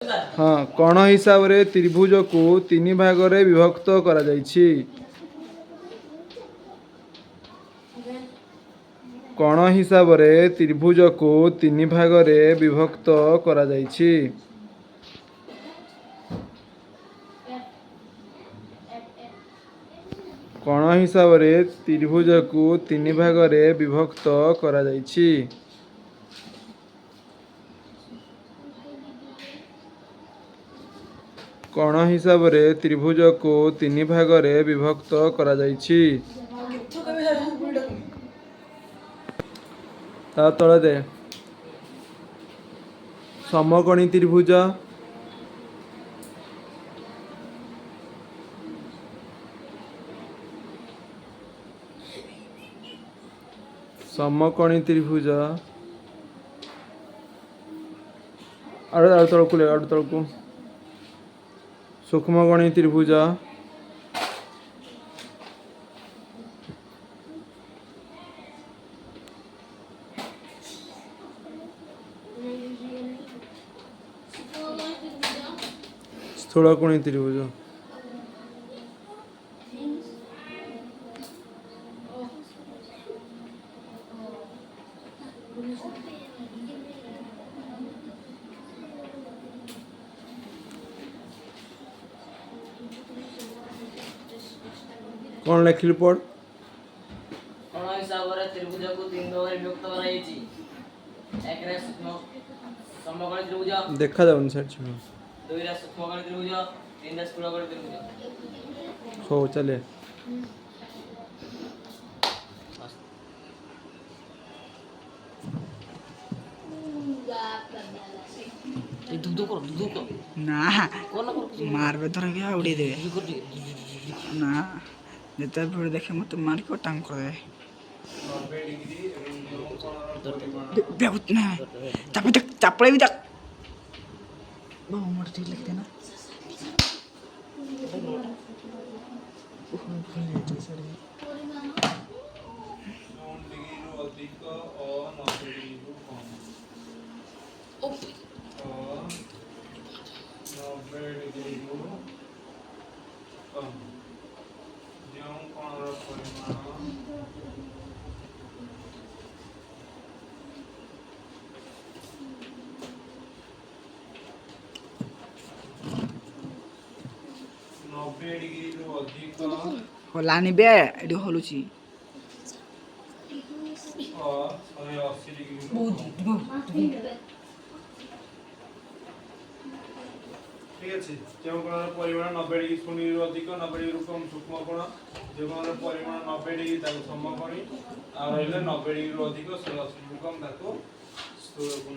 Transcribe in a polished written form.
हाँ कण हिसाब रे त्रिभुज को तीन भाग रे विभक्त करा जायछि। कण हिसाब रे त्रिभुज को तीन भाग रे विभक्त करा जायछि। कण हिसाब रे त्रिभुज को तीन भाग रे विभक्त करा जायछि। कण हिसाब रे त्रिभुज को तीन भाग रे विभक्त करा जायछि। ता तळे दे समकोणी त्रिभुज समकोणी त्रिभुज आड़ तळकू सूक्ष्मकोणी त्रिभुज स्थूलकोणी त्रिभुज कौन लिखिल पढ़ कण हिसाब रे त्रिभुज को तीन भाग रे विभक्त कराଯାଇଛି। एक रे समकोणी त्रिभुज देखा जाउन सर छ दुई रे सूक्ष्मकोणी त्रिभुज तीन रे स्थूलकोणी त्रिभुज। हो चले दुदु ना मारबे धर के उड़ी दे ना जेते फिर देखे मत मार को टांग कर दे बहुत ना तब तक चपड़े भी तक बहुत मोड़ ठीक लगते ना हलानी बे एडी हलुची ठीक আছে যে কোণের পরিমাণ 90 ডিগ্রি শূন্যের অধিক 90 ডিগ্রি কম সূক্ষ্ম কোণ যে কোণের পরিমাণ 90 ডিগ্রি তাকে সমকোণী আর হইলে 90 ডিগ্রি অধিক 80 ডিগ্রি কম তাকে স্থূল কোণ।